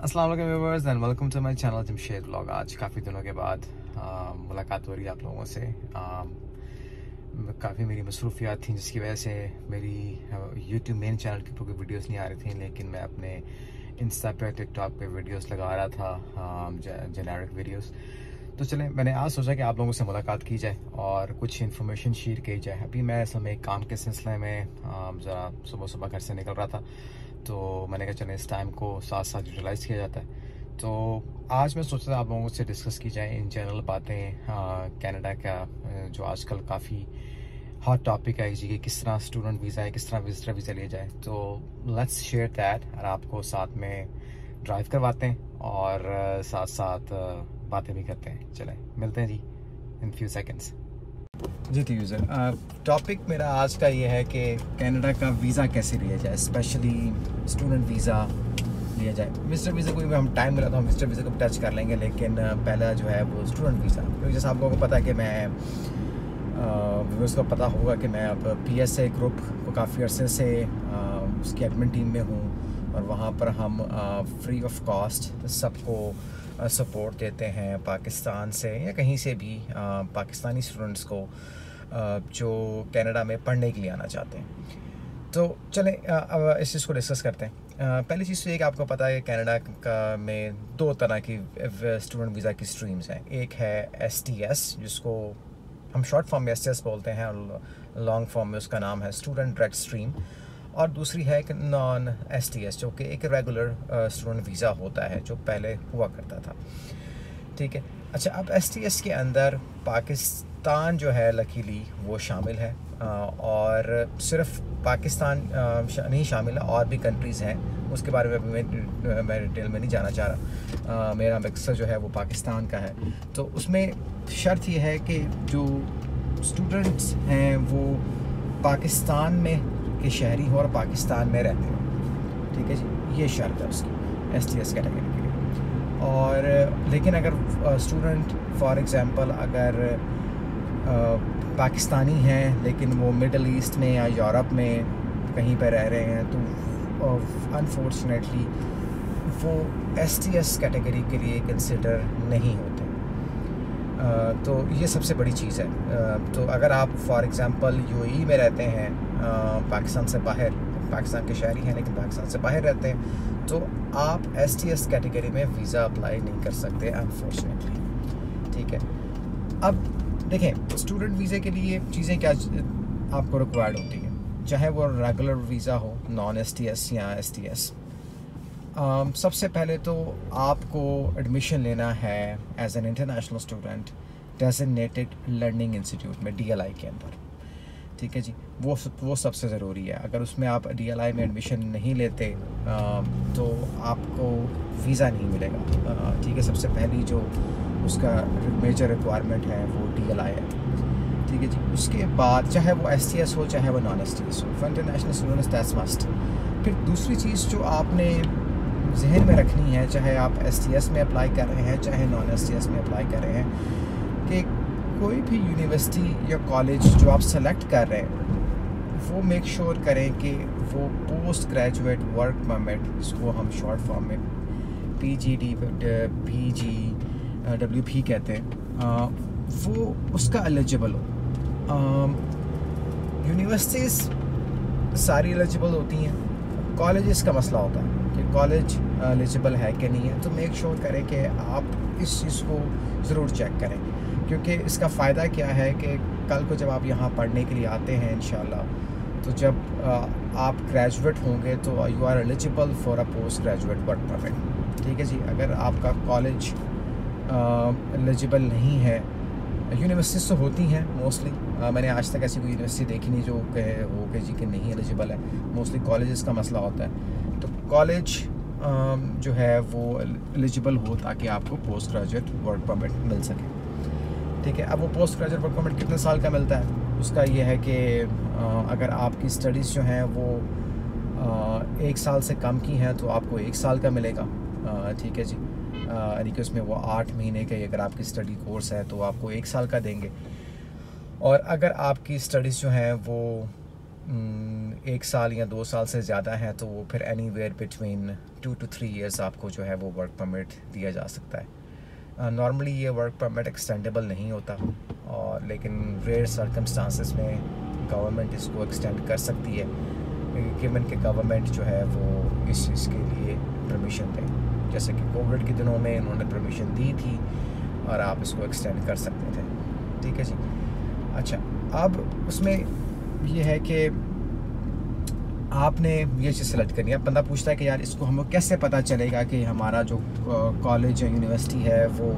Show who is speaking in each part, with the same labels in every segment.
Speaker 1: अस्सलाम वालेकुम viewers and welcome to my channel Jamshed vlog. आज काफ़ी दिनों के बाद मुलाकात हो रही है आप लोगों से। काफ़ी मेरी मसरूफियात थी जिसकी वजह से मेरी यूट्यूब मेन चैनल की कोई वीडियोस नहीं आ रही थी, लेकिन मैं अपने इंस्टा पे टिकटॉक पे वीडियोस लगा रहा था, जेनेरिक वीडियोस। तो चलें, मैंने आज सोचा कि आप लोगों से मुलाकात की जाए और कुछ इन्फॉर्मेशन शेयर की जाए। अभी मैं असल में काम के सिलसिले में ज़रा सुबह सुबह घर से निकल रहा था, तो मैंने कहा चलें इस टाइम को साथ साथ यूटिलाइज़ किया जाता है। तो आज मैं सोच रहा था आप लोगों से डिस्कस की जाए इन जनरल बातें कनाडा का, जो आजकल काफ़ी हॉट टॉपिक है जी कि किस तरह स्टूडेंट वीज़ा है, किस तरह विजिटर वीज़ा लिया जाए। तो लेट्स शेयर दैट और आपको साथ में ड्राइव करवाते हैं और साथ साथ बातें भी करते हैं। चलें मिलते हैं जी इन फ्यू सेकंड्स। जी ठीक यूज़र, टॉपिक मेरा आज का ये है कि कनाडा का वीज़ा कैसे लिया जाए, स्पेशली स्टूडेंट वीज़ा लिया जाए। विजिटर वीज़ा को भी हम टाइम मिला तो हम विजिटर वीज़ा को टच कर लेंगे, लेकिन पहला जो है वो स्टूडेंट वीज़ा। क्योंकि जैसे आप लोगों को पता है कि मैं व्यूअर्स को पता होगा कि मैं अब PSA ग्रुप को काफ़ी अरसे से उसकी एडमिन टीम में हूँ और वहाँ पर हम फ्री ऑफ कॉस्ट सबको सपोर्ट देते हैं, पाकिस्तान से या कहीं से भी पाकिस्तानी स्टूडेंट्स को जो कनाडा में पढ़ने के लिए आना चाहते हैं। तो चलें अब इस चीज़ को डिस्कस करते हैं। पहली चीज़ तो ये कि आपको पता है कि कनाडा का में दो तरह की स्टूडेंट वीज़ा की स्ट्रीम्स हैं। एक है STS, जिसको हम शॉर्ट फॉर्म में STS बोलते हैं और लॉन्ग फॉर्म में उसका नाम है स्टूडेंट डायरेक्ट स्ट्रीम, और दूसरी है कि नॉन STS, जो कि एक रेगुलर स्टूडेंट वीज़ा होता है जो पहले हुआ करता था। ठीक है, अच्छा, अब STS के अंदर पाकिस्तान जो है लकीली वो शामिल है, और सिर्फ पाकिस्तान नहीं शामिल है, और भी कंट्रीज़ हैं। उसके बारे में मैं डिटेल में नहीं जाना चाह रहा। मेरा मकसद जो है वो पाकिस्तान का है। तो उसमें शर्त ये है कि जो स्टूडेंट्स हैं वो पाकिस्तान में के शहरी हो और पाकिस्तान में रहते हो। ठीक है जी, ये शर्त है उसकी STS कैटेगरी के लिए। और लेकिन अगर स्टूडेंट फॉर एग्ज़ाम्पल अगर पाकिस्तानी हैं लेकिन वो मिडल ईस्ट में या यूरोप में कहीं पर रह रहे हैं, तो अनफॉर्चुनेटली वो STS कैटेगरी के लिए कंसिडर नहीं होते। तो ये सबसे बड़ी चीज़ है। तो अगर आप फॉर एग्ज़ाम्पल UAE में रहते हैं, पाकिस्तान से बाहर, पाकिस्तान के शहरी हैं लेकिन पाकिस्तान से बाहर रहते हैं, तो आप STS कैटेगरी में वीज़ा अप्लाई नहीं कर सकते अनफॉर्चुनेटली। ठीक है, अब देखें स्टूडेंट वीज़े के लिए चीज़ें क्या आपको रिक्वायर्ड होती हैं, चाहे वो रेगुलर वीज़ा हो, नॉन STS या STS। सबसे पहले तो आपको एडमिशन लेना है as an international student designated learning institute में, DLI के अंदर। ठीक है जी, वो सबसे ज़रूरी है। अगर उसमें आप DLI में एडमिशन नहीं लेते तो आपको वीज़ा नहीं मिलेगा। ठीक है, सबसे पहली जो उसका मेजर रिक्वायरमेंट है वो DLI है। ठीक है जी, उसके बाद चाहे वो STS हो चाहे वो नॉन STS हो, for international students that's must. फिर दूसरी चीज़ जो आपने जहन में रखनी है, चाहे आप STS में अप्लाई कर रहे हैं चाहे नॉन STS में अप्लाई कर रहे हैं, कि कोई भी यूनिवर्सिटी या कॉलेज जो आप सेलेक्ट कर रहे हैं वो मेक श्योर करें कि वो पोस्ट ग्रेजुएट वर्क परमिट, जिसको हम शॉर्ट फॉर्म में PGWP कहते हैं, वो उसका एलिजिबल हो। यूनिवर्सिटीज़ सारी एलिजिबल होती हैं, कॉलेजेस का मसला होता है कि कॉलेज एलिजिबल है कि नहीं है। तो मेक श्योर करें कि आप इस चीज़ को ज़रूर चेक करें, क्योंकि इसका फ़ायदा क्या है कि कल को जब आप यहाँ पढ़ने के लिए आते हैं इंशाल्लाह, तो जब आप ग्रेजुएट होंगे तो you are eligible for a post graduate work permit. ठीक है जी, अगर आपका कॉलेज एलिजिबल नहीं है, यूनिवर्सिटीज़ तो होती हैं मोस्टली, मैंने आज तक ऐसी कोई यूनिवर्सिटी देखी नहीं जो कहे हो कि जी कि नहीं एलिजिबल है। मोस्टली कॉलेजेस का मसला होता है। तो कॉलेज जो है वो एलिजिबल हो ताकि आपको पोस्ट ग्रेजुएट वर्क परमिट मिल सके। ठीक है, अब वो पोस्ट ग्रेजुएट वर्क परमिट कितने साल का मिलता है, उसका ये है कि अगर आपकी स्टडीज़ जो हैं वो 1 साल से कम की हैं तो आपको 1 साल का मिलेगा। ठीक है जी, यानी कि उसमें वो 8 महीने के अगर आपकी स्टडी कोर्स है तो आपको 1 साल का देंगे। और अगर आपकी स्टडीज़ जो हैं वो 1 साल या 2 साल से ज़्यादा है तो वो फिर एनीवेयर बिटवीन 2 to 3 इयर्स आपको जो है वो वर्क परमिट दिया जा सकता है। नॉर्मली ये वर्क परमिट एक्सटेंडेबल नहीं होता, और लेकिन रेयर सर्कमस्टांसेस में गवर्नमेंट इसको एक्सटेंड कर सकती है, गिवन कि गवर्नमेंट जो है वो इस चीज़ के लिए परमिशन दें। जैसे कि कोविड के दिनों में उन्होंने परमिशन दी थी और आप इसको एक्सटेंड कर सकते थे। ठीक है जी। अच्छा, अब उसमें ये है कि आपने ये चीज़ सेलेक्ट करनी है। अब बंदा पूछता है कि यार इसको हमें कैसे पता चलेगा कि हमारा जो कॉलेज या यूनिवर्सिटी है वो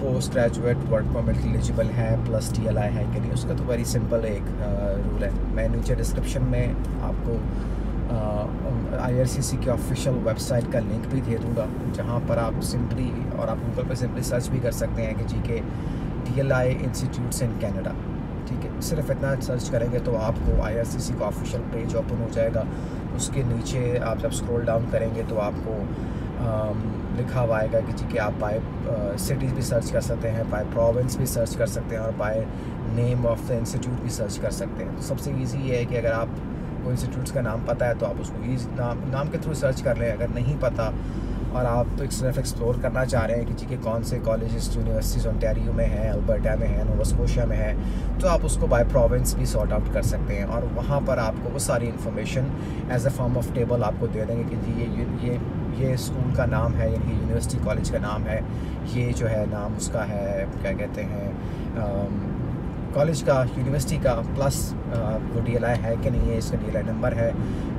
Speaker 1: post graduate work permit eligible है प्लस TLI है कि नहीं। उसका तो वेरी सिंपल एक रूल है। मैं नीचे डिस्क्रिप्शन में आपको IRCC की ऑफिशियल वेबसाइट का लिंक भी दे दूँगा, जहाँ पर आप सिंपली, और आप गूगल पर सिंपली सर्च भी कर सकते हैं कि GK TLI institutes in Canada. ठीक है, सिर्फ इतना सर्च करेंगे तो आपको IRCC का ऑफिशियल पेज ओपन हो जाएगा। उसके नीचे आप जब स्क्रॉल डाउन करेंगे तो आपको लिखा हुआ आएगा कि जी कि आप बाय सिटीज़ भी सर्च कर सकते हैं, बाय प्रोविंस भी सर्च कर सकते हैं, और by name of the institute भी सर्च कर सकते हैं। तो सबसे इजी ये है कि अगर आप को इंस्टीट्यूट्स का नाम पता है तो आप उसको नाम के थ्रू सर्च कर लें। अगर नहीं पता और आप तो एक सिर्फ एक्सप्लोर करना चाह रहे हैं कि जी के कौन से कॉलेजेस यूनिवर्सिटीज़ ओंटारियो में हैं, अल्बर्टा में हैं, नोवा स्कोशिया में है, तो आप उसको बाय प्रोविंस भी सॉर्ट आउट कर सकते हैं, और वहाँ पर आपको वो सारी information as a form of table आपको दे देंगे कि जी ये स्कूल का नाम है, यानी यूनिवर्सिटी कॉलेज का नाम है, ये जो है नाम उसका है, क्या कहते हैं, कॉलेज का, यूनिवर्सिटी का, प्लस वो DLI है कि नहीं है, इसका DLI नंबर है,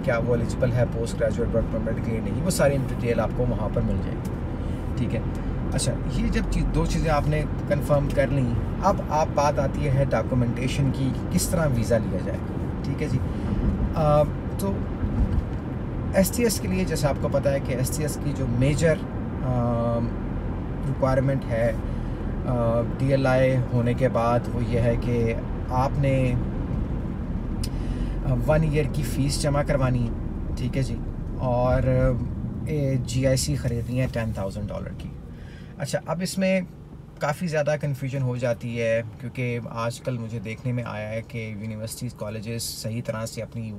Speaker 1: क्या वो एलिजिबल है पोस्ट ग्रेजुएट वर्क परमिट के लिए, नहीं, वो सारी डिटेल आपको वहाँ पर मिल जाएगी। ठीक है। अच्छा, ये जब दो चीज़ें आपने कंफर्म कर ली, अब बात आती है डॉक्यूमेंटेशन की, किस तरह वीज़ा लिया जाए। ठीक है जी। तो STS के लिए जैसे आपको पता है कि STS की जो मेजर रिक्वायरमेंट है DLI होने के बाद वो ये है कि आपने 1 ईयर की फ़ीस जमा करवानी है। ठीक है जी। और GIC ख़रीदनी है $10,000 की। अच्छा, अब इसमें काफ़ी ज़्यादा कन्फ्यूजन हो जाती है, क्योंकि आजकल मुझे देखने में आया है कि यूनिवर्सिटीज़ कॉलेजेस सही तरह से अपनी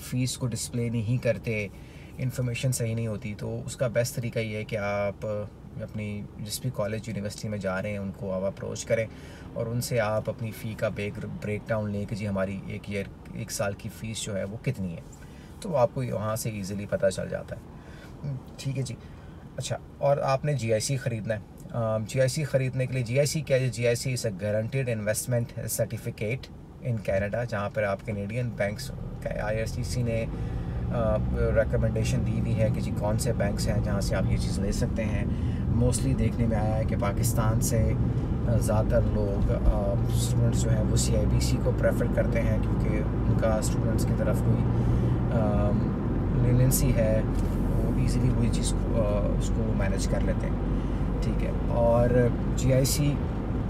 Speaker 1: फ़ीस को डिस्प्ले नहीं करते, इन्फॉर्मेशन सही नहीं होती। तो उसका बेस्ट तरीका ये है कि आप अपनी जिस भी कॉलेज यूनिवर्सिटी में जा रहे हैं उनको आप अप्रोच करें और उनसे आप अपनी फ़ी का ब्रेक डाउन लें कि जी हमारी 1 साल की फ़ीस जो है वो कितनी है, तो आपको वहाँ से ईज़िली पता चल जाता है। ठीक है जी। अच्छा, और आपने GIC ख़रीदना है। GIC ख़रीदने के लिए, GIC क्या है? GIC is a guaranteed investment certificate in Canada, जहाँ पर आप कैनेडियन बैंक्स IRCC ने रिकमेंडेशन दी हुई है कि जी कौन से बैंक्स हैं जहाँ से आप ये चीज़ ले सकते हैं। मोस्टली देखने में आया है कि पाकिस्तान से ज़्यादातर लोग स्टूडेंट्स जो हैं वो CIBC को प्रेफर करते हैं, क्योंकि उनका स्टूडेंट्स की तरफ कोई लीनियंसी है, वो ईज़िली वही चीज़ उसको मैनेज कर लेते हैं। ठीक है। और GIC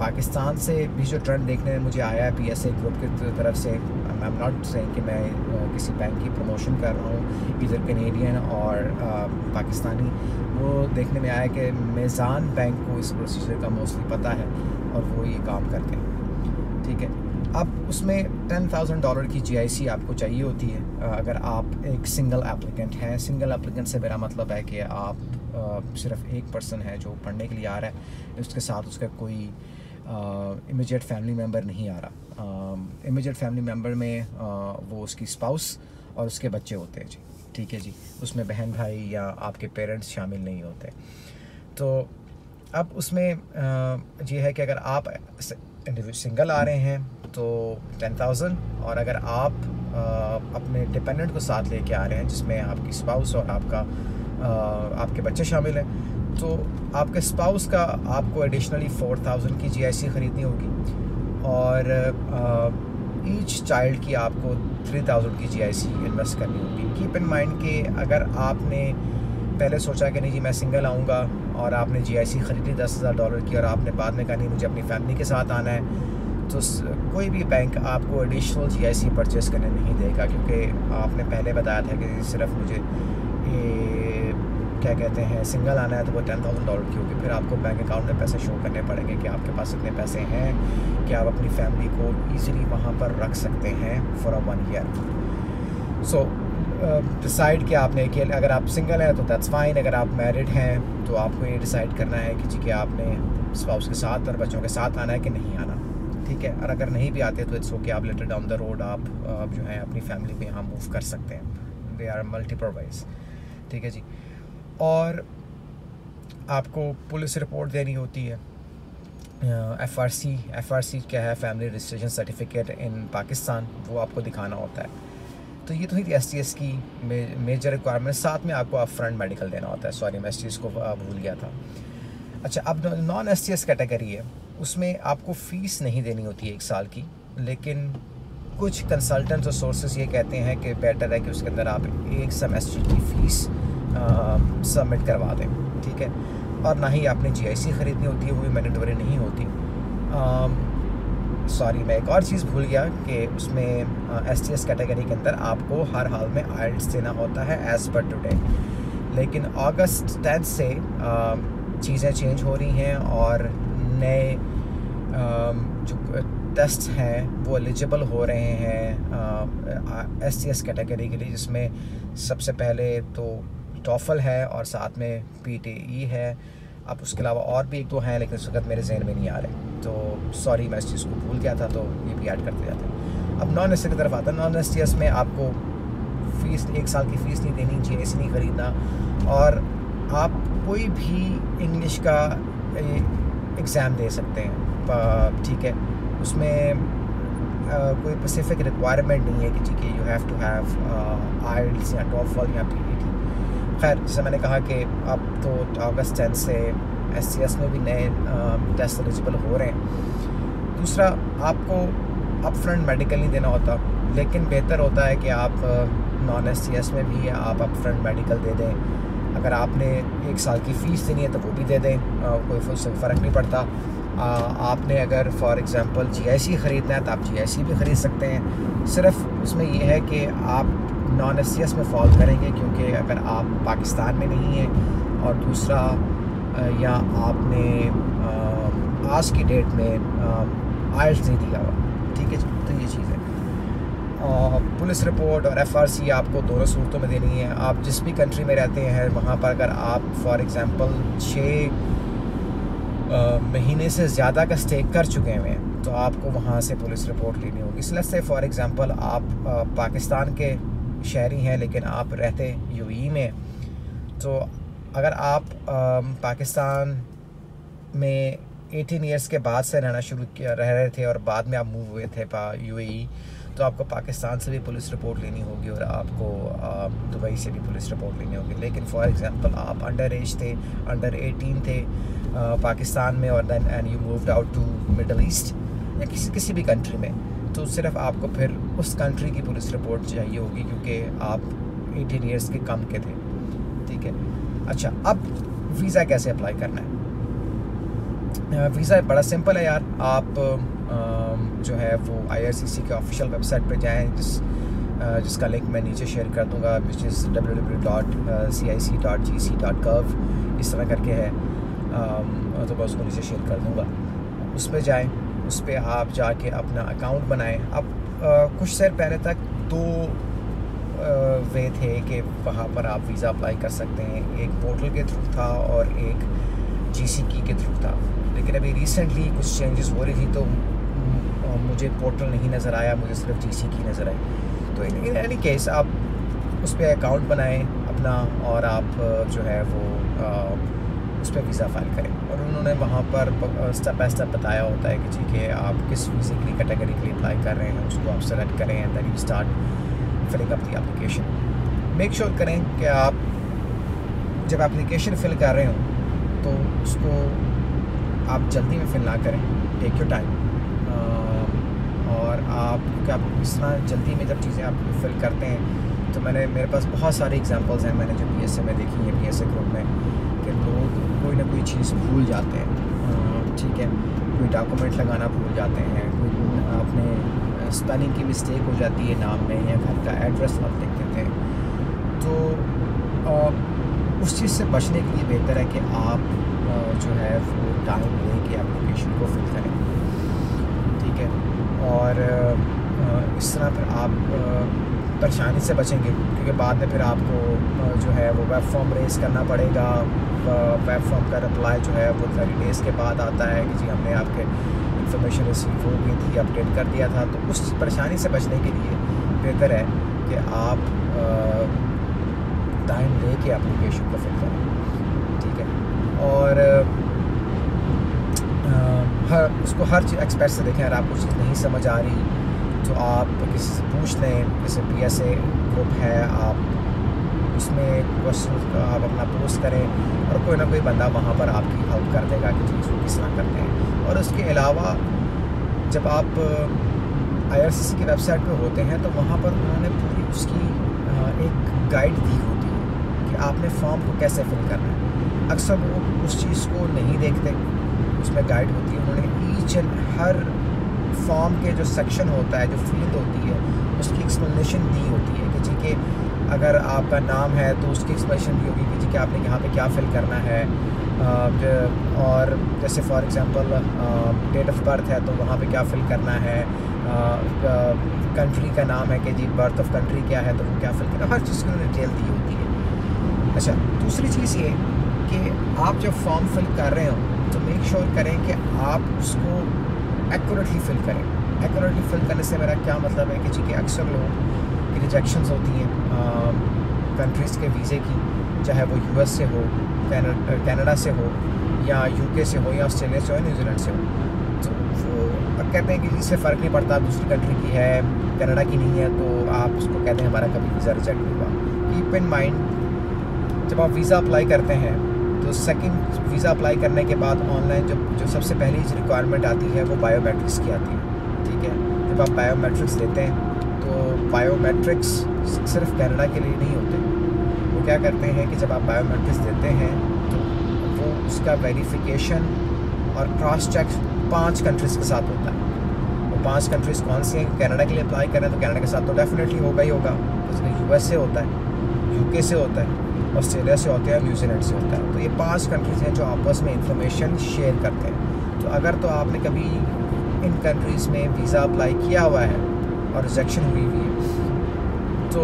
Speaker 1: पाकिस्तान से भी जो ट्रेंड देखने में मुझे आया है PSA ग्रुप की तरफ से, आई एम नॉट सेइंग कि मैं किसी बैंक की प्रमोशन कर रहा हूँ, इधर कैनेडियन और पाकिस्तानी, वो देखने में आया कि मेज़ान बैंक को इस प्रोसीजर का मोस्टली पता है और वो ये काम करते हैं। ठीक है। अब उसमें $10,000 की GIC आपको चाहिए होती है अगर आप एक सिंगल एप्लीकेंट हैं। सिंगल एप्लीकेंट से मेरा मतलब है कि आप सिर्फ एक पर्सन है जो पढ़ने के लिए आ रहा है, उसके साथ उसका कोई इमीडिएट फैमिली मेम्बर नहीं आ रहा। इमीडिएट फैमिली मेम्बर में वो उसकी स्पाउस और उसके बच्चे होते हैं जी। ठीक है जी। उसमें बहन भाई या आपके पेरेंट्स शामिल नहीं होते। तो अब उसमें ये है कि अगर आप सिंगल आ रहे हैं तो 10,000, और अगर आप अपने डिपेंडेंट को साथ लेके आ रहे हैं जिसमें आपकी स्पाउस और आपके बच्चे शामिल हैं, तो आपके स्पाउस का आपको एडिशनली 4,000 की GIC ख़रीदनी होगी, और ईच चाइल्ड की आपको 3,000 की GIC इन्वेस्ट करनी होगी। कीप इन माइंड कि अगर आपने पहले सोचा कि नहीं जी मैं सिंगल आऊँगा और आपने GIC ख़रीदी $10,000 की और आपने बाद में कहा नहीं मुझे अपनी फैमिली के साथ आना है, तो कोई भी बैंक आपको एडिशनल GIC परचेस करने नहीं देगा, क्योंकि आपने पहले बताया था कि सिर्फ मुझे
Speaker 2: क्या कहते हैं सिंगल आना है तो वो $10,000 की होगी। फिर आपको बैंक अकाउंट में पैसे शो करने पड़ेंगे कि आपके पास इतने पैसे हैं कि आप अपनी फैमिली को ईज़िली वहाँ पर रख सकते हैं फॉर 1 ईयर। सो डिसाइड कि आपने कि अगर आप सिंगल हैं तो दैट्स फाइन, अगर आप मैरिड हैं तो आपको ये डिसाइड करना है कि जी कि आपने स्पाउस के साथ और बच्चों के साथ आना है कि नहीं आना, ठीक है। और अगर नहीं भी आते तो इट्स ओके, आप लेटर डाउन द रोड आप जो है अपनी फैमिली को यहाँ मूव कर सकते हैं। दे आर मल्टीपल वाइज, ठीक है जी। और आपको पुलिस रिपोर्ट देनी होती है, FRC क्या है, family registration certificate in Pakistan, वो आपको दिखाना होता है। तो ये तो ही STS की मेजर रिक्वायरमेंट। साथ में आपको आप फ्रंट मेडिकल देना होता है। सॉरी मैं इस चीज़ को भूल गया था। अच्छा, अब नॉन STS कैटेगरी है, उसमें आपको फ़ीस नहीं देनी होती है 1 साल की, लेकिन कुछ कंसल्टेंट्स और सोर्सेज ये कहते हैं कि बेटर है कि उसके अंदर आप 1 सेमेस्टर की फ़ीस सबमिट करवा दें, ठीक है। और ना ही आपने GIC ख़रीदनी होती है, वो भी मैंडेटरी नहीं होती। सॉरी मैं एक और चीज़ भूल गया कि उसमें STS कैटेगरी के अंदर आपको हर हाल में IELTS देना होता है एज़ पर टुडे। लेकिन अगस्त 10 से चीज़ें चेंज हो रही हैं और नए जो टेस्ट हैं वो एलिजिबल हो रहे हैं STS कैटेगरी के लिए, जिसमें सबसे पहले तो TOEFL है और साथ में PTE है। अब उसके अलावा और भी 1-2 हैं, लेकिन इस वक्त मेरे जहन में नहीं आ रहे, तो सॉरी मैं इस चीज़ को भूल गया था, तो ये भी ऐड करते जाते हैं। अब नॉन STS की तरफ आता है। नॉन STS में आपको फ़ीस 1 साल की फ़ीस नहीं देनी, GIC नहीं ख़रीदना, और आप कोई भी इंग्लिश का एग्ज़ाम दे सकते हैं, ठीक है। उसमें कोई स्पेसिफिक रिक्वायरमेंट नहीं है कि ठीक है you have to have IELTS या TOEFL या PTE। खैर, जैसे मैंने कहा कि अब तो अगस्त 10 से STS में भी नए टेस्ट एलिजिबल हो रहे हैं। दूसरा, आपको अप फ्रंट मेडिकल नहीं देना होता, लेकिन बेहतर होता है कि आप नॉन STS में भी आप अप फ्रंट मेडिकल दे दें। अगर आपने 1 साल की फ़ीस देनी है तो वो भी दे दें, कोई फ़र्क नहीं पड़ता। आपने अगर फॉर एग्ज़ाम्पल GIC ख़रीदना है तो आप GIC भी ख़रीद सकते हैं। सिर्फ उसमें ये है कि आप नॉन STS में फॉल करेंगे, क्योंकि अगर आप पाकिस्तान में नहीं हैं और दूसरा या आपने आज की डेट में IELTS नहीं दिया हुआ, ठीक है। तो ये चीज़ है। पुलिस रिपोर्ट और FRC आपको दोनों सूरतों में देनी है। आप जिस भी कंट्री में रहते हैं वहाँ पर अगर आप फॉर एग्ज़ाम्पल 6 महीने से ज़्यादा का स्टे कर चुके हैं तो आपको वहाँ से पुलिस रिपोर्ट लेनी होगी। इसलिए से फॉर एग्ज़ाम्पल आप पाकिस्तान के शहरी हैं लेकिन आप रहते UAE में, तो अगर आप पाकिस्तान में 18 ईयर्स के बाद से रहना शुरू किया रह रहे थे और बाद में आप मूव हुए थे UAE, तो आपको पाकिस्तान से भी पुलिस रिपोर्ट लेनी होगी और आपको दुबई से भी पुलिस रिपोर्ट लेनी होगी। लेकिन फॉर एग्ज़ाम्पल आप अंडर एज थे, अंडर 18 थे पाकिस्तान में, और then and you moved out to middle east या किसी भी कंट्री में, तो सिर्फ आपको फिर उस कंट्री की पुलिस रिपोर्ट चाहिए होगी, क्योंकि आप 18 ईयर्स के कम के थे, ठीक है। अच्छा, अब वीज़ा कैसे अप्लाई करना है? वीज़ा बड़ा सिंपल है यार। आप जो है वो IRCC के ऑफिशियल वेबसाइट पे जाएं, जिसका लिंक मैं नीचे शेयर कर दूंगा, विच इज़ www.cic.gc.gov इस तरह करके है, तो मैं उसको नीचे शेयर कर दूंगा। उस पर जाएँ, उस पर आप जाके अपना अकाउंट बनाएं। अब कुछ देर पहले तक 2 वे थे कि वहाँ पर आप वीज़ा अप्लाई कर सकते हैं, एक पोर्टल के थ्रू था और एक GCK के थ्रू था। लेकिन अभी रिसेंटली कुछ चेंजेस हो रही थी, तो मुझे पोर्टल नहीं नज़र आया, मुझे सिर्फ GCK नज़र आई। तो इन एनी केस आप उस पर अकाउंट बनाएं अपना, और आप जो है वो उस पर वीज़ा फाइल करें। और उन्होंने वहाँ पर स्टेप बाय स्टेप बताया होता है कि ठीक है आप किस वीज़े की कैटेगरी के लिए अप्लाई कर रहे हैं, उसको आप सेलेक्ट करें and then you start filling up the application. Make sure करें कि आप जब एप्लीकेशन फिल कर रहे हो तो उसको आप जल्दी में फिल ना करें, टेक योर टाइम। और आप क्योंकि आप इस तरह जल्दी में जब चीज़ें आप फिल करते हैं, तो मेरे पास बहुत सारे एग्जांपल्स हैं, मैंने जो PSA में देखी है, PSA ग्रुप में, कि लोग कोई ना कोई चीज़ भूल जाते हैं, ठीक है। कोई डॉक्यूमेंट लगाना भूल जाते हैं, कोई अपने स्पेलिंग की मिस्टेक हो जाती है नाम में, या घर का एड्रेस आप लिख देते हैं। तो उस चीज़ से बचने के लिए बेहतर है कि आप जो है वो टाइम लेके एप्लीकेशन को फिल करें, ठीक है। और इस तरह फिर आप परेशानी से बचेंगे, क्योंकि बाद में फिर आपको जो है वो वेब फॉर्म रेज़ करना पड़ेगा। वेब फॉर्म का रिप्लाई जो है वो 30 डेज़ के बाद आता है कि जी हमने आपके इंफॉर्मेशन रिसीव हो गई थी, अपडेट कर दिया था। तो उस परेशानी से बचने के लिए बेहतर है कि आप टाइम लेके एप्लीकेशन को फिल करें, ठीक है। और उसको हर चीज़ एक्सपर्ट से देखें। अगर आपको चीज़ नहीं समझ आ रही तो आप किसी से पूछ लें, जैसे PSA ग्रुप है, आप उसमें क्वेश्चन का आप अपना पोस्ट करें और कोई ना कोई बंदा वहाँ पर आपकी हेल्प कर देगा कि चीज़ को किस तरह करते हैं। और उसके अलावा जब आप IRCC की वेबसाइट पे होते हैं तो वहाँ पर उन्होंने पूरी उसकी एक गाइड दी होती है कि आपने फॉर्म को कैसे फिल करना है। अक्सर लोग उस चीज़ को नहीं देखते, उसमें गाइड होती है, उन्होंने ईच एंड हर फॉर्म के जो सेक्शन होता है, जो फील्ड होती है, उसकी एक्सप्लेनेशन दी होती है कि जी के अगर आपका नाम है तो उसकी एक्सप्लेनेशन दी होगी कि जी कि आपने यहाँ पे क्या फिल करना है। और जैसे for example date of birth है तो वहाँ पे क्या फिल करना है। कंट्री का नाम है कि जी बर्थ ऑफ कंट्री क्या है तो वो क्या फिल करना, हर चीज़ की डिटेल दी होती है। अच्छा, दूसरी चीज़ ये कि आप जब फॉर्म फिल कर रहे हो तो मेक श्योर करें कि आप उसको एक्यूरेटली फिल करें। एक्यूरेटली फिल करने से मेरा क्या मतलब है कि जी कि अक्सर लोगों की रिजेक्शंस होती हैं कंट्रीज़ के वीज़े की, चाहे वो US से हो, कनाडा से हो, या UK से हो, या ऑस्ट्रेलिया से हो, या न्यूजीलैंड से हो। तो वो कहते हैं कि इससे फ़र्क नहीं पड़ता, दूसरी कंट्री की है, कनाडा की नहीं है, तो आप उसको कहते हैं हमारा कभी वीज़ा रिजेक्ट नहीं हुआ। कीप इन माइंड, जब आप वीज़ा अप्लाई करते हैं तो सेकंड वीज़ा अप्लाई करने के बाद ऑनलाइन जो सबसे पहली रिक्वायरमेंट आती है वो बायोमेट्रिक्स की आती है, ठीक है। जब आप बायोमेट्रिक्स देते हैं तो बायोमेट्रिक्स सिर्फ कनाडा के लिए नहीं होते। वो क्या करते हैं कि जब आप बायोमेट्रिक्स देते हैं तो वो उसका वेरिफिकेशन और क्रॉस चेक 5 कंट्रीज़ के साथ होता है। वो 5 कंट्रीज़ कौन सी हैं? कनाडा के लिए अप्लाई करें तो कनाडा के साथ तो डेफिनेटली होगा ही होगा, उसमें US से होता है, UK से होता है, ऑस्ट्रेलिया से होता है, न्यूजीलैंड से होता है। तो ये 5 कंट्रीज़ हैं जो आपस में इंफॉर्मेशन शेयर करते हैं। तो अगर तो आपने कभी इन कंट्रीज़ में वीज़ा अप्लाई किया हुआ है और रिजेक्शन हुई है तो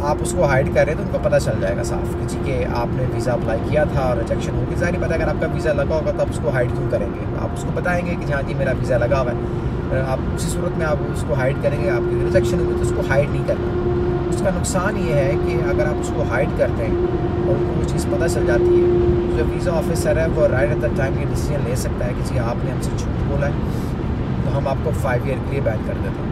Speaker 2: आप उसको हाइड करें तो उनको पता चल जाएगा साफ कि जी कि आपने वीज़ा अप्लाई किया था और रिजेक्शन होगी। ज़ाहिर बात है अगर आपका वीज़ा लगा होगा तो आप उसको हाइड क्यों करेंगे? आप उसको बताएंगे कि हाँ जी मेरा वीज़ा लगा हुआ है। आप उसी सूरत में आप उसको हाइड करेंगे, आपकी रिजेक्शन होगी तो उसको हाइड नहीं करना। उसका नुकसान ये है कि अगर आप उसको हाइड करते हैं और उनको वो चीज़ पता चल जाती है तो जो वीज़ा ऑफिसर है वो राइट एट द टाइम ये डिसीजन ले सकता है कि जी आपने हमसे झूठ बोला है तो हम आपको 5 ईयर के लिए बैन कर देते हैं,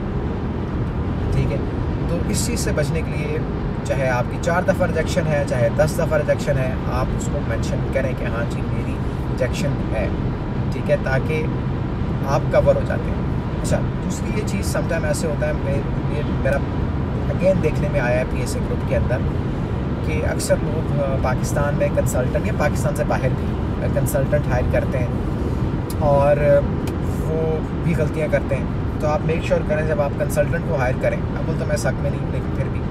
Speaker 2: ठीक है। तो इस चीज़ से बचने के लिए चाहे आपकी 4 दफ़ा रिजेक्शन है, चाहे 10 दफ़ा रिजेक्शन है, आप उसको मेंशन करें कि हाँ जी मेरी रिजेक्शन है, ठीक है, ताकि आप कवर हो जाते हैं। अच्छा, दूसरी ये चीज़ समटाइम ऐसे होता है, मेरा अगेन देखने में आया है PSA ग्रुप के अंदर कि अक्सर लोग पाकिस्तान में कंसल्टेंट या पाकिस्तान से बाहर भी कंसल्टेंट हायर करते हैं और वो भी गलतियां करते हैं। तो आप मेक श्योर करें जब आप कंसल्टेंट को हायर करें, अब तो मैं शक में नहीं हूँ लेकिन फिर भी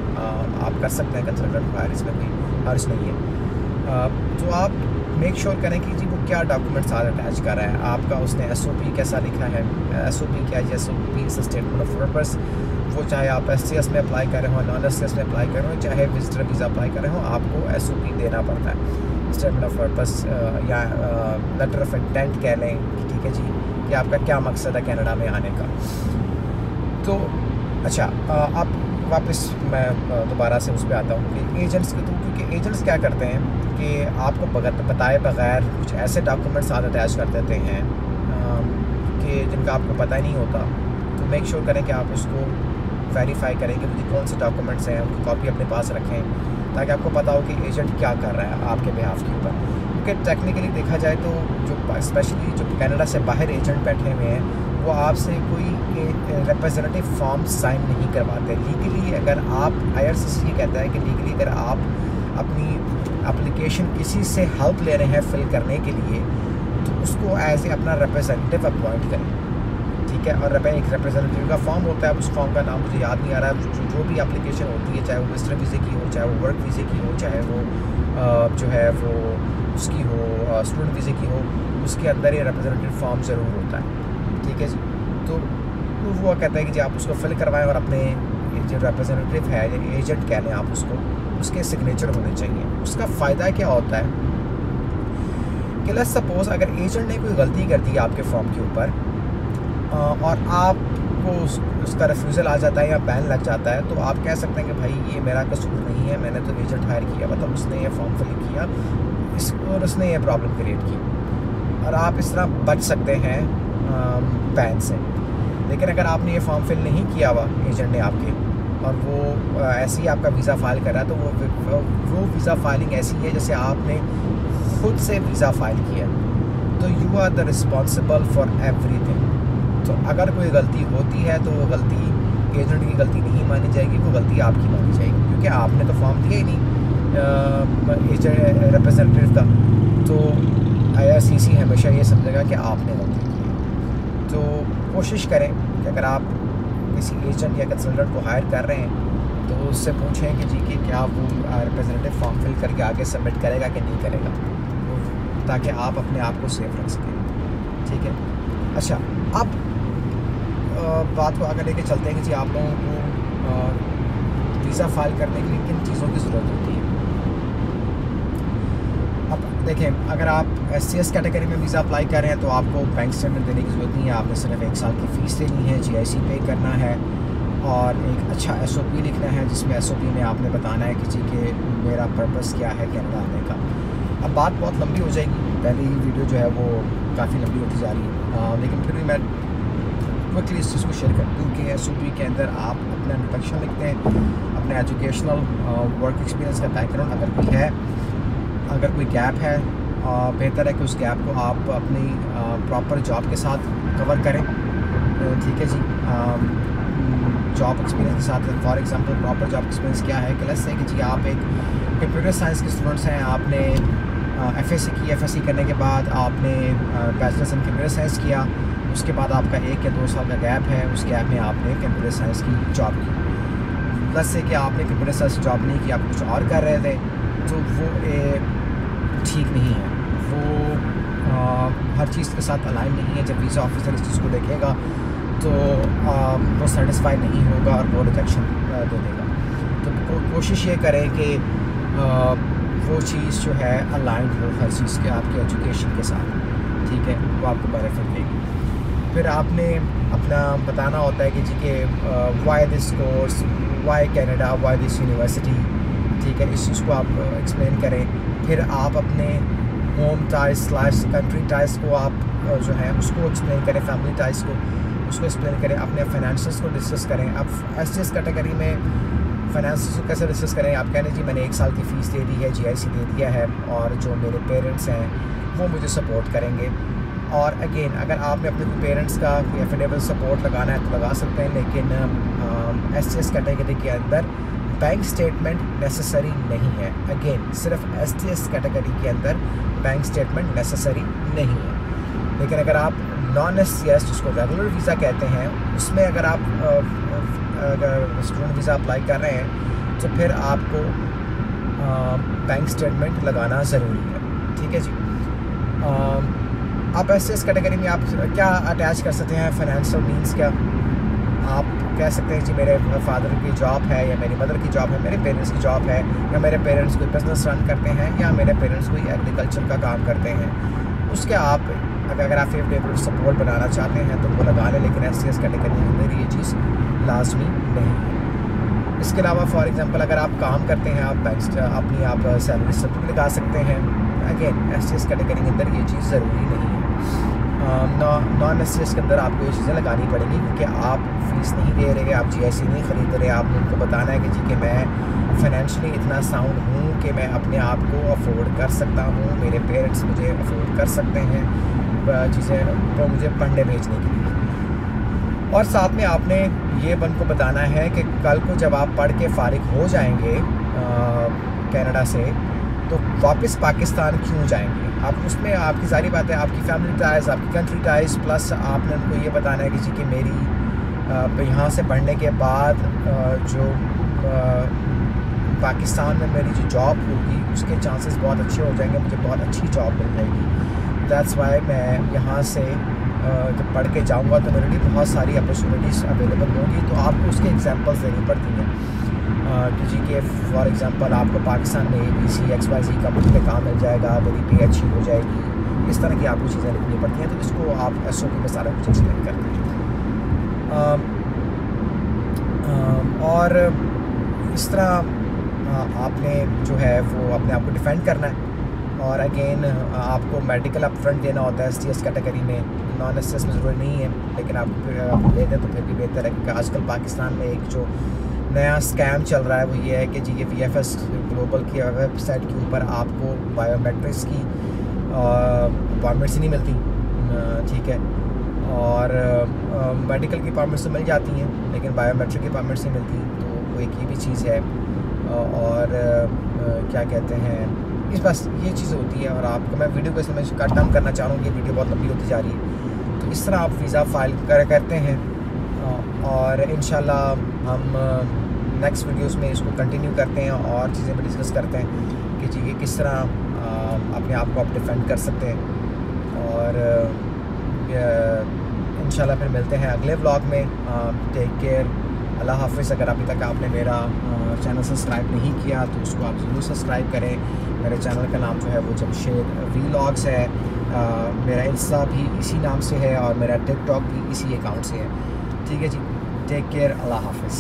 Speaker 2: आप कर सकते हैं कंसल्टेंट को हायर, इसमें कोई हर्ज नहीं है। तो आप मेक श्योर करें कि जी वो क्या डॉक्यूमेंट्स साथ अटैच कर रहा है, आपका उसने SOP कैसा लिखा है। SOP क्या है? SOP statement of purpose. वो चाहे आप SCS में अप्लाई कर रहे हो, नॉन SCS में अप्लाई कर रहे हो, चाहे विजिटर वीज़ा अप्लाई कर रहे हो, आपको SOP देना पड़ता है। स्टेटमेंट ऑफ पर्पस या लेटर ऑफ इंटेंट कह लें, ठीक है जी, कि आपका क्या मकसद है कनाडा में आने का। तो अच्छा, अब वापस मैं दोबारा से उस पर आता हूँ कि एजेंट्स के थ्रू, क्योंकि एजेंट्स क्या करते हैं कि आपको बताए बगैर कुछ ऐसे डॉक्यूमेंट्स साथ अटैच कर देते हैं कि जिनका आपको पता ही नहीं होता। तो मेक श्योर करें कि आप उसको वेरीफाई करें कि मुझे कौन से डॉक्यूमेंट्स हैं, उनकी कॉपी अपने पास रखें ताकि आपको पता हो कि एजेंट क्या कर रहा है आपके बिहाफ के ऊपर। क्योंकि टेक्निकली देखा जाए तो जो स्पेशली जो कनाडा से बाहर एजेंट बैठे हुए हैं वो आपसे कोई रिप्रेजेंटेटिव फॉर्म साइन नहीं करवाते। लीगली अगर आप IRCC ये कहता है कि लीगली अगर आप अपनी एप्लीकेशन किसी से हेल्प ले रहे हैं फिल करने के लिए तो उसको एज ए अपना रिप्रेजेंटेटिव अपॉइंट करें, ठीक है। और एक रिप्रेजेंटेटिव का फॉर्म होता है, उस फॉर्म का नाम मुझे याद नहीं आ रहा है। जो भी एप्लीकेशन होती है, चाहे वो विजिटर वीज़े की हो, चाहे वो वर्क वीज़े की हो, चाहे वो जो है वो उसकी हो स्टूडेंट वीज़े की हो, उसके अंदर ये रिप्रेजेंटेटिव फॉर्म ज़रूर होता है, ठीक है जी। तो वो कहता है कि जी आप उसको फिल करवाएं और अपने जो रिप्रेजेंटेटिव है, एजेंट कह लें आप उसको, उसके सिग्नेचर होने चाहिए। उसका फ़ायदा क्या होता है कि लेट्स सपोज़ अगर एजेंट ने कोई गलती कर दी आपके फॉर्म के ऊपर और आपको उसका रिफ्यूज़ल आ जाता है या बैन लग जाता है, तो आप कह सकते हैं कि भाई ये मेरा कसूर नहीं है, मैंने तो एजेंट हायर किया, मतलब उसने ये फॉर्म फिल किया और उसने ये प्रॉब्लम क्रिएट की, और आप इस तरह बच सकते हैं बैन से। लेकिन अगर आपने ये फॉर्म फिल नहीं किया हुआ एजेंट ने आपके, और वो ऐसे ही आपका वीज़ा फाइल कर रहा है, तो वो वीज़ा फाइलिंग ऐसी है जैसे आपने खुद से वीज़ा फाइल किया, तो you are the responsible for everything. तो अगर कोई गलती होती है तो वो गलती एजेंट की गलती नहीं मानी जाएगी, वो गलती आपकी मानी जाएगी, क्योंकि आपने तो फॉर्म दिया ही नहीं एजेंट रिप्रेजेंटेटिव का। तो IRCC हमेशा ये समझेगा कि आपने गलती की है। तो कोशिश करें कि अगर आप किसी एजेंट या कंसल्टेंट को हायर कर रहे हैं तो उससे पूछें कि जी कि क्या वो रिप्रेजेंटेटिव फॉर्म फिल करके आगे सबमिट करेगा कि नहीं करेगा, ताकि आप अपने आप को सेफ रख सकें, ठीक है। अच्छा, अब बात को आगे लेके चलते हैं कि जी आप लोगों को वीज़ा फाइल करने के लिए किन चीज़ों की ज़रूरत होती है। अब देखें, अगर आप SCS कैटेगरी में वीज़ा अप्लाई कर रहे हैं तो आपको बैंक स्टेटमेंट देने की ज़रूरत नहीं है, आपने सिर्फ 1 साल की फ़ीस देनी है, GIC पे करना है और एक अच्छा SOP लिखना है, जिसमें SOP में आपने बताना है कि जी कि मेरा पर्पस क्या है कनाडा आने का। अब बात बहुत लंबी हो जाएगी, पहली वीडियो जो है वो काफ़ी लंबी होती जा रही है, लेकिन फिर भी मैं क्विकली इस चीज़ को शेयर कर दूँ कि SOP के अंदर आप अपना इंट्रोडक्शन लिखते हैं, अपने एजुकेशनल वर्क एक्सपीरियंस का बैकग्राउंड अगर कोई है, अगर कोई गैप है, बेहतर है कि उस गैप को आप अपनी प्रॉपर जॉब के साथ कवर करें, ठीक है जी। जॉब एक्सपीरियंस के साथ, for example proper job experience क्या है कि लेट्स से कि जी आप एक कंप्यूटर साइंस के स्टूडेंट्स हैं, आपने FSC की, FSC करने के बाद आपने बैचलर्स इन कंप्यूटर साइंस किया, उसके बाद आपका 1 या 2 साल का गैप है, उस गैप में आपने कंप्यूटर साइंस की जॉब की। प्लस से कि आपने कंप्यूटर साइंस की जॉब नहीं की, आप कुछ और कर रहे थे, तो वो ठीक नहीं है, वो हर चीज़ के साथ अलाइन नहीं है। जब वीज़ा ऑफिसर इस चीज़ को देखेगा तो वो सेटिस्फाई नहीं होगा और वो रिजेक्शन दे देगा। तो कोशिश ये करें कि वो चीज़ जो है अलाइन हो हर चीज़ के आपके एजुकेशन के साथ, ठीक है, वो आपको बेनिफिट देगी। फिर आपने अपना बताना होता है कि जी के why this course, why Canada, why this university, ठीक है, इस चीज़ को आप एक्सप्लेन करें। फिर आप अपने होम टाइज / कंट्री टाइज को आप जो है उसको एक्सप्लेन करें, फैमिली टाइज को उसको एक्सप्लेन करें, अपने फाइनेंशियल्स को डिस्कस करें। अब SCS कैटेगरी में फाइनेंशियल्स को कैसे डिस्कस करें, आप कहने जी मैंने 1 साल की फ़ीस दे दी है, GIC दे दिया है, और जो मेरे पेरेंट्स हैं वो मुझे सपोर्ट करेंगे। और अगेन अगर आपने अपने पेरेंट्स का कोई एफिडेविट सपोर्ट लगाना है तो लगा सकते हैं, लेकिन SCS कैटेगरी के अंदर बैंक स्टेटमेंट नेसेसरी नहीं है। अगेन सिर्फ SCS कैटेगरी के अंदर बैंक स्टेटमेंट नेसेसरी नहीं है। लेकिन अगर आप नॉन SCS जिसको रेगुलर वीज़ा कहते हैं, उसमें अगर आप अगर स्टूडेंट वीज़ा अप्लाई कर रहे हैं तो फिर आपको बैंक स्टेटमेंट लगाना ज़रूरी है, ठीक है जी। आप SCS कैटेगरी में आप क्या अटैच कर सकते हैं, फाइनेंशियल मीन्स क्या आप कह सकते हैं जी मेरे फादर की जॉब है या मेरी मदर की जॉब है, मेरे पेरेंट्स की जॉब है, या मेरे पेरेंट्स कोई बिज़नेस रन करते हैं, या मेरे पेरेंट्स कोई एग्रीकल्चर का काम करते हैं। उसके आप अगर आप एफिडेविट सपोर्ट बनाना चाहते हैं तो वो लगा लें, लेकिन SCS कैटेगरी के अंदर ये चीज़ लाजमी नहीं है। इसके अलावा फॉर एग्जांपल अगर आप काम करते हैं, आप अपनी आप सैलरी सर्टिफिकेट लगा सकते हैं। अगेन SCS कैटेगरी के अंदर ये चीज़ ज़रूरी नहीं है। नॉन SCS के अंदर आपको ये चीज़ें लगानी पड़ेंगी, क्योंकि आप फीस नहीं दे रहे, आप GIC नहीं ख़रीद रहे। आप उनको बताना है कि जी कि मैं फाइनेंशियली इतना साउंड हूँ कि मैं अपने आप को अफोर्ड कर सकता हूँ, मेरे पेरेंट्स मुझे अफोर्ड कर सकते हैं चीज़ें तो मुझे पढ़ने भेजने के लिए। और साथ में आपने ये बन को बताना है कि कल को जब आप पढ़ के फ़ारिग हो जाएंगे कनाडा से, तो वापस पाकिस्तान क्यों जाएंगे? आप उसमें आपकी सारी बात है, आपकी फैमिली टाइज, आपकी कंट्री टाइज, प्लस आपने उनको ये बताना है कि जी कि मेरी यहाँ से पढ़ने के बाद जो पाकिस्तान में मेरी जो जॉब होगी उसके चांसेस बहुत अच्छे हो जाएंगे, मुझे बहुत अच्छी जॉब मिल जाएगी। दैट्स वाई मैं यहाँ से जब पढ़ के जाऊँगा तो मेरे लिए बहुत सारी अपॉर्चुनिटीज़ अवेलेबल होंगी। तो आपको उसके एग्जांपल्स देनी पड़ती हैं कि जी के फॉर एग्ज़ाम्पल आपको पाकिस्तान में ABC XYZ कंपनी में काम मिल जाएगा, मेरी पे अच्छी हो जाएगी, इस तरह की आपको चीज़ें लिखनी पड़ती हैं। तो इसको आप SOP में सारा कुछ एक्सप्लेन करते हैं। और इस तरह आपने जो है वो अपने आप को डिफेंड करना है। और अगेन आपको मेडिकल अप फ्रंट देना होता है STS कैटेगरी में, नॉन STS में ज़रूरी नहीं है, लेकिन आप दे दें तो फिर भी बेहतर है, क्योंकि आजकल पाकिस्तान में एक जो नया स्कैम चल रहा है वो ये है कि जी ये VFS ग्लोबल की वेबसाइट के ऊपर आपको बायोमेट्रिक्स की अपॉइंटमेंट्स नहीं मिलती, ठीक है, और मेडिकल की अपॉइंटमेंट्स तो मिल जाती हैं लेकिन बायोमेट्रिक की अपॉइंटमेंट्स नहीं मिलती। तो वो एक ये भी चीज़ है। और क्या कहते हैं, इस बस ये चीज़ होती है। और आपको मैं वीडियो को इसमें कट डाउन करना चाह रहा हूँ, ये वीडियो बहुत लंबी होती जा रही है। तो इस तरह आप वीज़ा फाइल करते हैं और इंशाल्लाह हम नेक्स्ट वीडियोस में इसको कंटिन्यू करते हैं और चीज़ें भी डिस्कस करते हैं कि जी किस तरह अपने आप को आप डिफेंड कर सकते हैं। और इंशाल्लाह फिर मिलते हैं अगले व्लॉग में। टेक केयर, अल्लाह हाफ़िज़। अगर अभी तक आपने मेरा चैनल सब्सक्राइब नहीं किया तो उसको आप ज़रूर सब्सक्राइब करें। मेरे चैनल का नाम जो है वो जमशेद व्लॉग्स है। मेरा इंस्टा भी इसी नाम से है और मेरा टिकटॉक भी इसी अकाउंट से है। ठीक है जी, टेक केयर, अल्लाह हाफ़िज़।